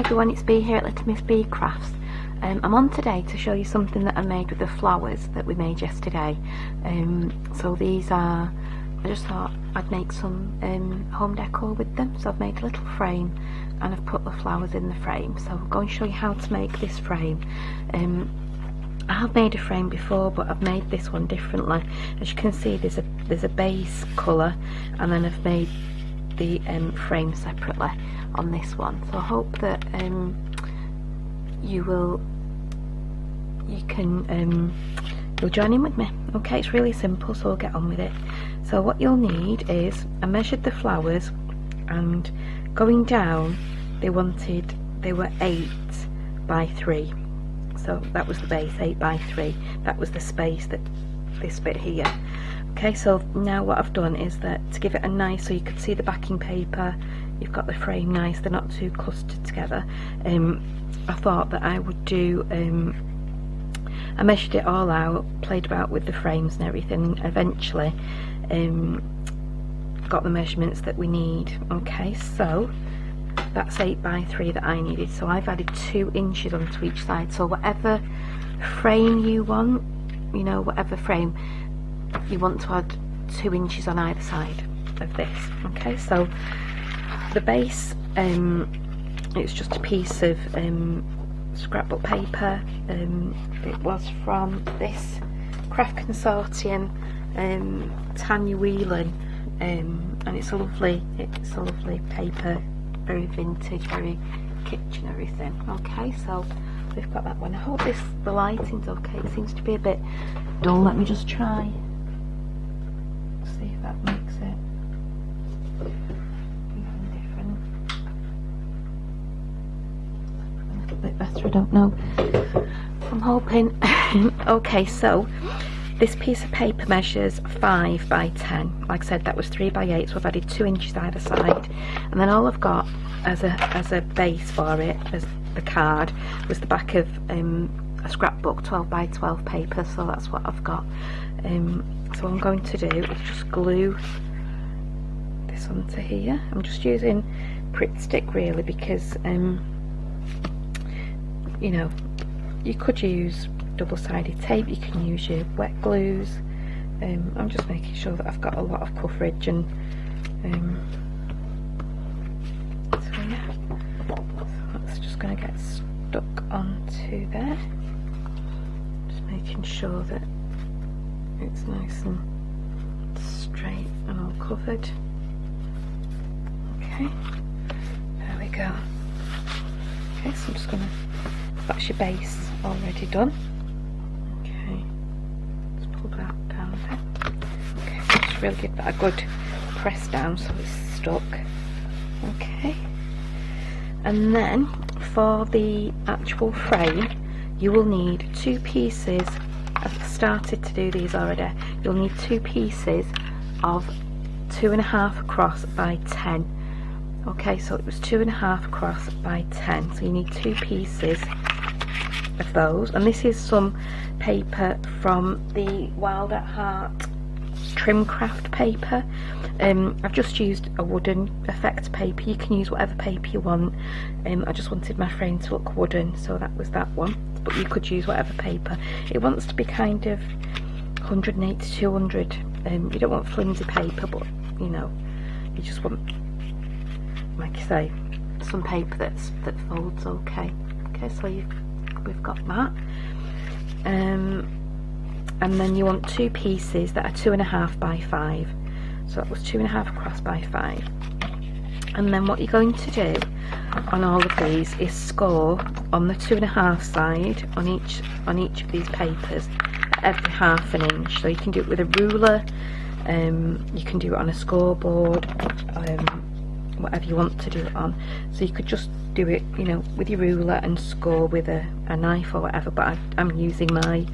everyone, it's Bea here at Little Miss Bea Crafts. I'm on today to show you something that I made with the flowers that we made yesterday. So these are, I just thought I'd make some home decor with them. So I've made a little frame and I've put the flowers in the frame. So I'll go and show you how to make this frame. I have made a frame before, but I've made this one differently. As you can see, there's a base colour, and then I've made the frame separately on this one. So I hope that you'll join in with me. Okay, it's really simple, so we'll get on with it. So what you'll need is, I measured the flowers, and going down they were 8 by 3. So that was the base, 8 by 3. That was the space, that this bit here. Okay, so now what I've done is that to give it a nice, so you could see the backing paper, you've got the frame nice, they're not too clustered together. I thought that I would do, I measured it all out, played about with the frames and everything, and eventually got the measurements that we need. Okay, so that's 8 by 3 that I needed, so I've added 2 inches onto each side. So whatever frame you want, you know, whatever frame you want to add 2 inches on either side of this. Okay, so the base, it's just a piece of scrapbook paper. It was from this craft consortium, Tanya Whelan, and it's a lovely paper, very vintage, very kitchen, everything. Okay, so we've got that one. I hope the lighting's okay. It seems to be a bit dull. Let me just try, see if that makes it even different, a little bit better, I don't know. I'm hoping. Okay, so this piece of paper measures 5 by 10. Like I said, that was 3 by 8, so I've added 2 inches either side. And then all I've got as a base for it, as the card, was the back of a scrapbook, 12 by 12 paper. So that's what I've got. So what I'm going to do is just glue this onto here. I'm just using Pritt Stick really, because you know, you could use double-sided tape, you can use your wet glues. I'm just making sure that I've got a lot of coverage, and so yeah, so that's just going to get stuck onto there. Just making sure that it's nice and straight and all covered. Okay, there we go. Okay, so I'm just going to, that's your base already done. Pull that down there. Okay, just really give that a good press down so it's stuck. Okay, and then for the actual frame, you will need 2 pieces. I've started to do these already. You'll need 2 pieces of 2.5 across by 10. Okay, so it was 2.5 across by 10. So you need 2 pieces of those, and this is some paper from the Wild at Heart trim craft paper. I've just used a wooden effect paper. You can use whatever paper you want. I just wanted my frame to look wooden, so that was that one, but you could use whatever paper. It wants to be kind of 180 to 200. You don't want flimsy paper, but you know, you just want, like I say, some paper that folds okay. Okay, so we've got that, and then you want 2 pieces that are 2.5 by 5. So that was 2.5 across by 5. And then what you're going to do on all of these is score on the 2.5 side on each of these papers at every 1/2 inch. So you can do it with a ruler, you can do it on a scoreboard, whatever you want to do it on. So you could just do it, you know, with your ruler and score with a knife or whatever, but I'm using my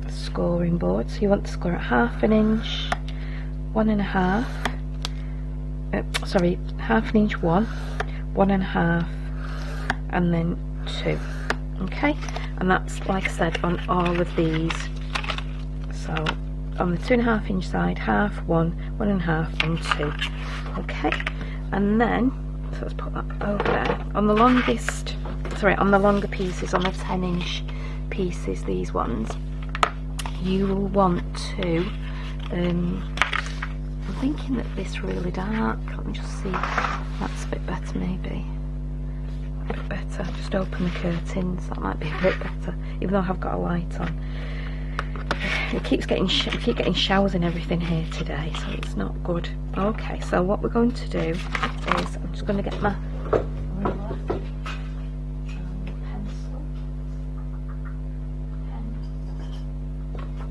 scoring board. So you want to score at 1/2 inch, 1.5, sorry, 1/2 inch 1, 1.5, and then 2. Okay, and that's, like I said, on all of these. So on the 2.5 inch side, 1/2, 1, 1.5 and 2. Okay, and then So let's put that over there. On the longest, sorry, on the longer pieces, on the 10-inch pieces, these ones, you will want to, I'm thinking that this is really dark. Let me just see, that's a bit better maybe. A bit better, just open the curtains, that might be a bit better, even though I've got a light on. We keep getting showers and everything here today, so it's not good. Okay, so what we're going to do is, I'm just going to get my ruler, pencil, pen.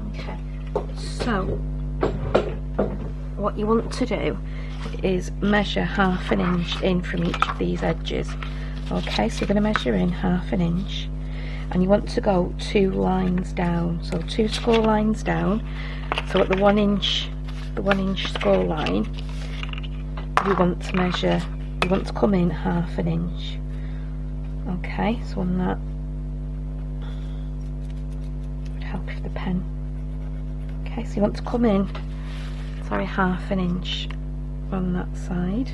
Okay, so what you want to do is measure 1/2 inch in from each of these edges. Okay, so you're going to measure in 1/2 inch. And you want to go 2 lines down, so 2 score lines down. So at the 1 inch score line, you want to measure, you want to come in 1/2 inch. Okay, so on that, would help if the pen. Okay, so you want to come in, sorry, 1/2 inch on that side.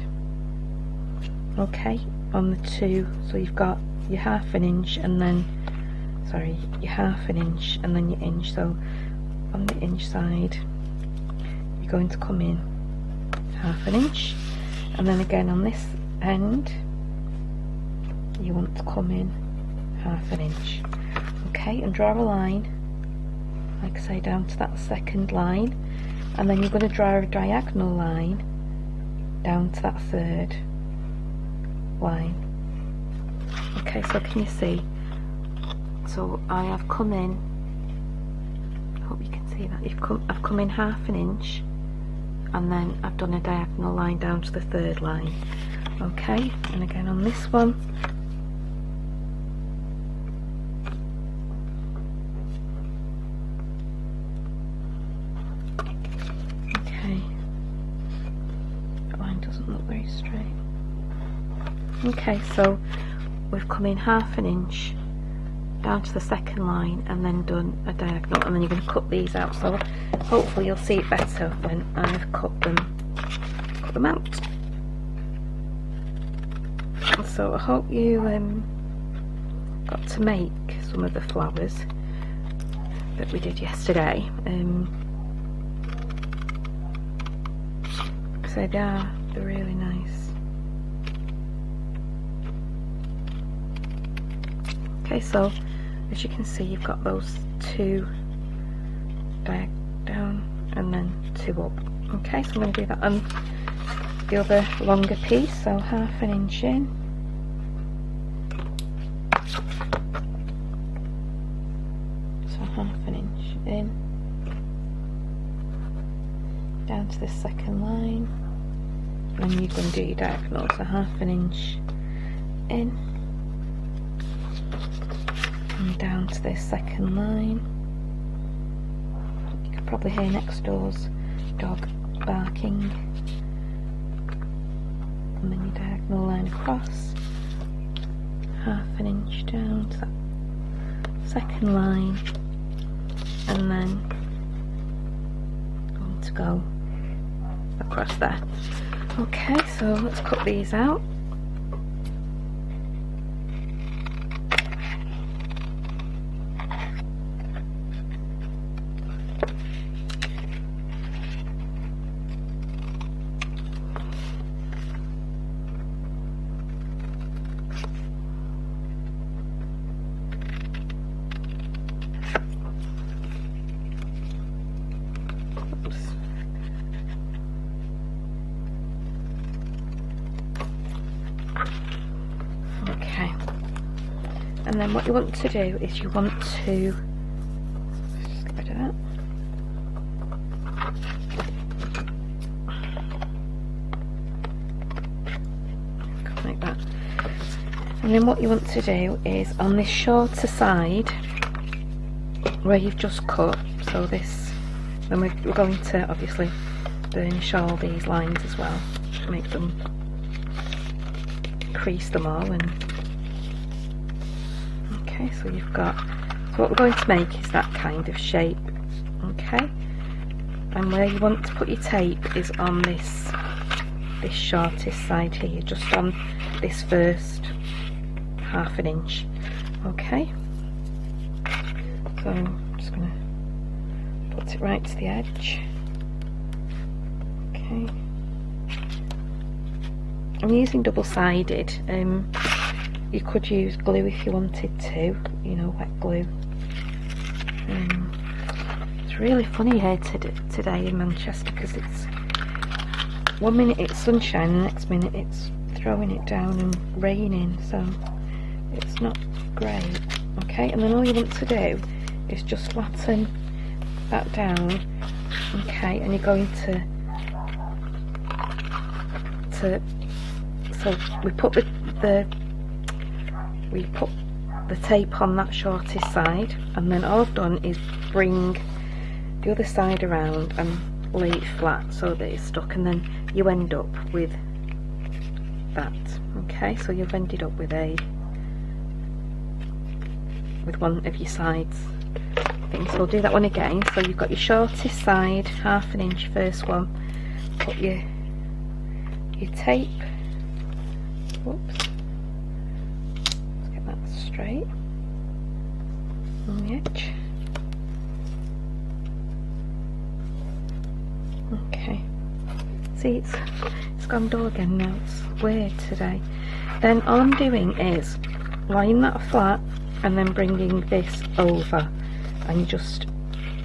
Okay, on the 2, so you've got your 1/2 inch and then, sorry, your 1/2 inch and then your inch. So on the inch side, you're going to come in 1/2 inch, and then again on this end, you want to come in 1/2 inch. Okay, and draw a line, like I say, down to that second line, and then you're going to draw a diagonal line down to that third line. Okay, so can you see? So I have come in, I hope you can see that, I've come in 1/2 inch, and then I've done a diagonal line down to the third line. Okay, and again on this one, okay, that line doesn't look very straight. Okay, so we've come in 1/2 inch down to the second line and then done a diagonal, and then you're going to cut these out, so hopefully you'll see it better when I've cut them out. So I hope you got to make some of the flowers that we did yesterday. So they're really nice. Okay, so as you can see, you've got those 2 down and then 2 up. Okay, so I'm going to do that on the other longer piece, so 1/2 inch in, so 1/2 inch in, down to the second line, and then you're going to do your diagonal, so 1/2 inch in, and down to this second line. You could probably hear next door's dog barking. And then your diagonal line across, 1/2 inch down to that second line, and then going to go across there. Okay, so let's cut these out. Okay, and then what you want to do is you want to just get rid of that. Like that. And then what you want to do is on this shorter side where you've just cut, so this, then we're going to obviously burnish all these lines as well, make them, crease them all, and okay, so you've got, so what we're going to make is that kind of shape. Okay, and where you want to put your tape is on this this shortest side here, just on this first ½ inch. Okay, so I'm just going to put it right to the edge. Okay, I'm using double-sided. You could use glue if you wanted to, you know, wet glue. It's really funny here today in Manchester, because it's one minute it's sunshine, the next minute it's throwing it down and raining, so it's not great. Okay, and then all you want to do is just flatten that down. Okay, and you're going to so we put the tape on that shortest side, and then all I've done is bring the other side around and lay it flat so that it's stuck, and then you end up with that. Okay, so you've ended up with one of your sides things. So we'll do that one again. So you've got your shortest side, ½ inch, first one. Put your tape. Whoops. Let's get that straight on the edge. Okay. See, it's gone dull again now. It's weird today. Then all I'm doing is laying that flat and then bringing this over, and just,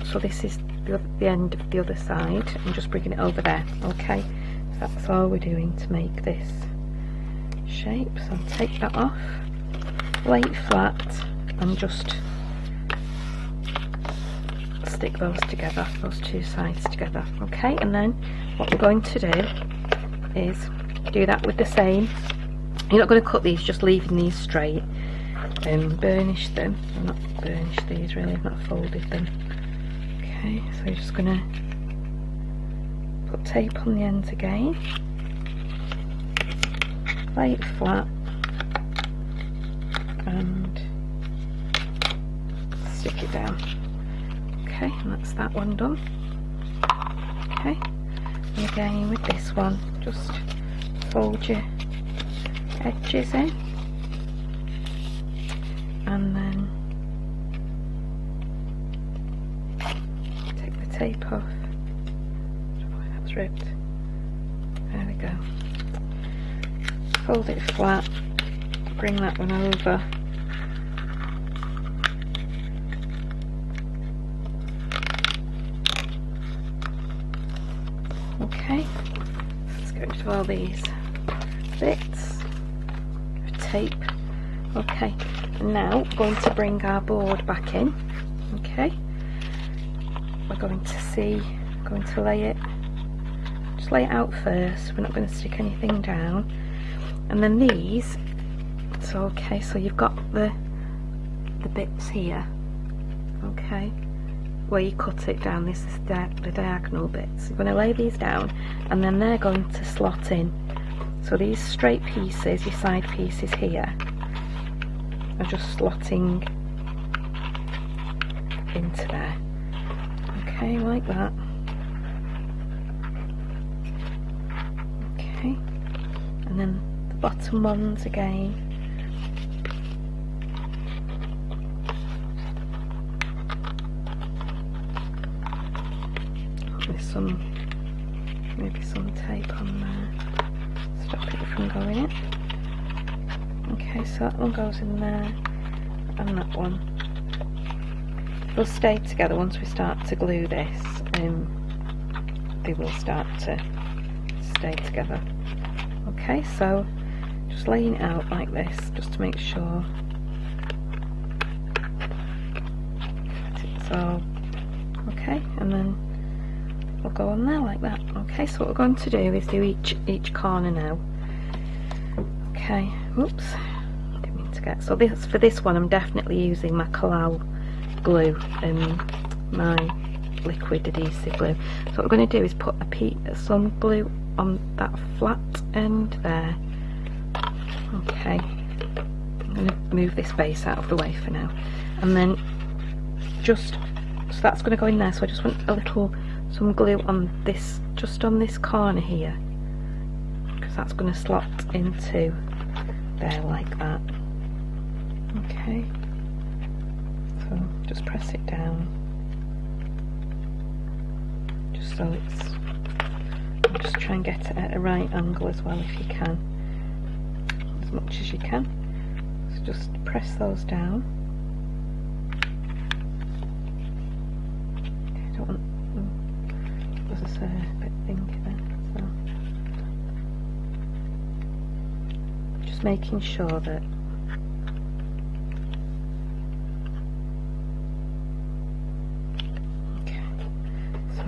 so this is the end of the other side, and just bringing it over there. Okay, so that's all we're doing to make this shape. So I'll take that off, lay it flat, and just stick those together, those two sides together. Okay, and then what we're going to do is do that with the same. You're not going to cut these, just leaving these straight, and burnish them. I've not burnished these really, I've not folded them. Okay, so you're just going to put tape on the ends again, lay it flat, and stick it down. Okay, and that's that one done. Okay, and again with this one, just fold your edges in, and then take the tape off. That was ripped. There we go. Fold it flat, bring that one over. Okay, let's get rid of all these bits of tape. Okay, and now we're going to bring our board back in. Okay, we're going to lay it, just lay it out first. We're not going to stick anything down, and then these. So okay, so you've got the bits here. Okay, where you cut it down, this is the diagonal bits. You're going to lay these down, and then they're going to slot in. So these straight pieces, your side pieces here, are just slotting into there. Okay, like that. Okay, and then the bottom ones again. With maybe some tape on there, stop it from going in. Okay, so that one goes in there, and that one. They'll stay together once we start to glue this. They will start to stay together. Okay, so just laying it out like this, just to make sure that it's all okay, and then we'll go on there like that. Okay, so what we're going to do is do each corner now. Okay, whoops, didn't mean to get. So this, for this one, I'm definitely using my Collal glue and my liquid adhesive glue. So what we're going to do is put some glue on that flat end there. Okay, I'm going to move this base out of the way for now, and then just, so that's going to go in there. So I just want some glue on this, just on this corner here. So that's going to slot into there like that. Okay, so just press it down, just so it's, just try and get it at a right angle as well if you can, as much as you can. So just press those down. Okay, I don't want, there's a bit thinky there, so just making sure that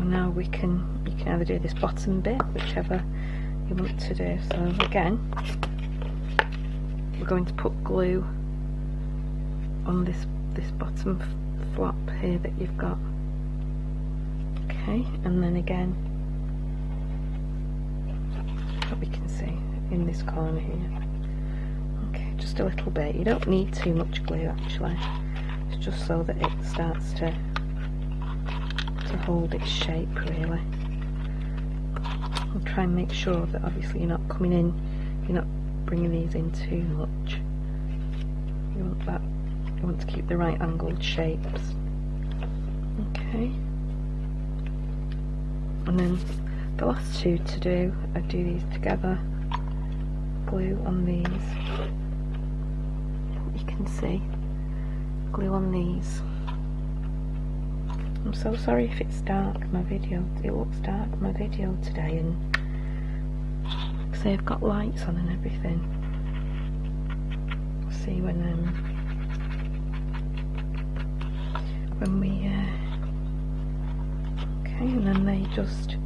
now you can either do this bottom bit, whichever you want to do. So again, we're going to put glue on this bottom flap here that you've got. Okay, and then again, what we can see in this corner here. Okay, just a little bit. You don't need too much glue actually. It's just so that it starts to hold its shape really. And try and make sure that obviously you're not coming in, you're not bringing these in too much. You want that, you want to keep the right angled shapes. Okay. And then the last two to do, I do these together. Glue on these. You can see. Glue on these. I'm so sorry if it's dark, my video, it looks dark, my video today, and because I've got lights on and everything. See when we, okay, and then they're just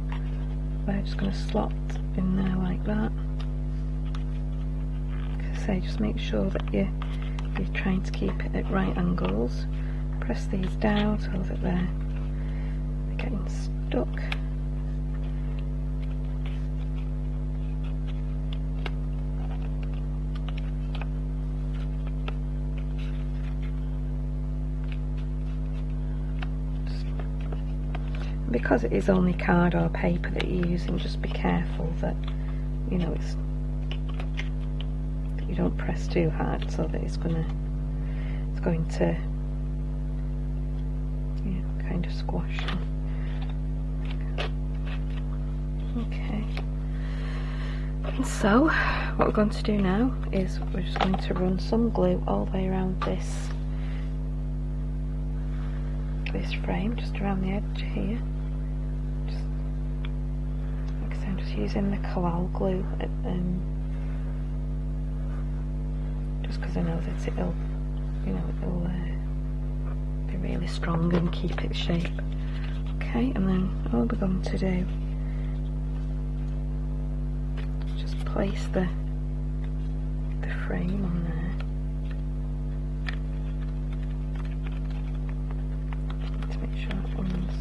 going to slot in there like that. Like I say, just make sure that you're trying to keep it at right angles. Press these down so that they're getting stuck. Because it is only card or paper that you're using, just be careful that, you know, that you don't press too hard so that it's going to kind of squash. Okay, and so what we're going to do now is we're just going to run some glue all the way around this frame, just around the edge here. Just, like I said, I'm just using the Koal glue, just because I know that it'll be really strong and keep its shape. Okay, and then all we're going to do, just place the frame on there. To make sure it runs.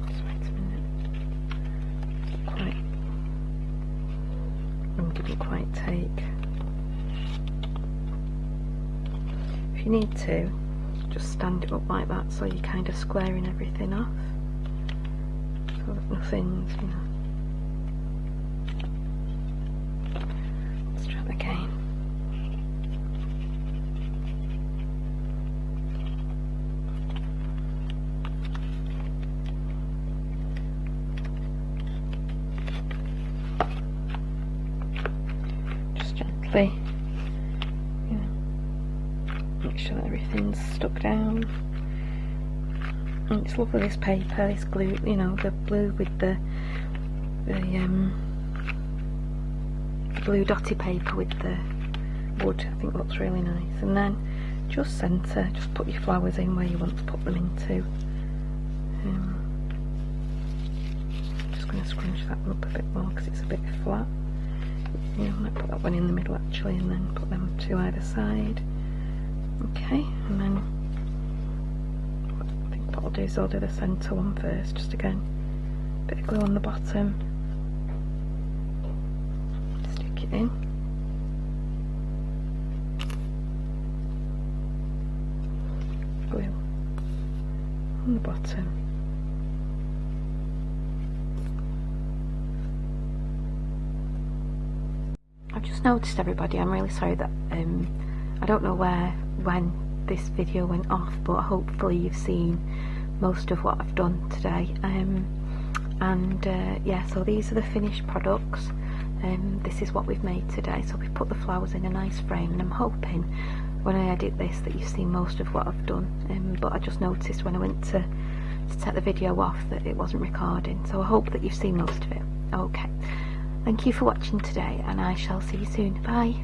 Just wait a minute. Didn't quite take. If you need to, just stand it up like that so you're kind of squaring everything off, so that nothing's, you know. Let's try that again. Just gently. Make sure that everything's stuck down. And it's lovely, this paper, this glue, you know, the blue with the blue dotty paper with the wood, I think looks really nice. And then just centre, just put your flowers in where you want to put them into. Just going to scrunch that one up a bit more because it's a bit flat. You know, I might put that one in the middle actually, and then put them to either side. Okay, and then I think what I'll do is I'll do the centre one first, just again, bit of glue on the bottom, stick it in, glue on the bottom, just noticed, everybody, I'm really sorry that I don't know when this video went off, but hopefully you've seen most of what I've done today. Yeah, so these are the finished products. This is what we've made today. So we've put the flowers in a nice frame, and I'm hoping when I edit this that you've seen most of what I've done. But I just noticed when I went to take the video off that it wasn't recording, so I hope that you've seen most of it. Okay, thank you for watching today, and I shall see you soon. Bye.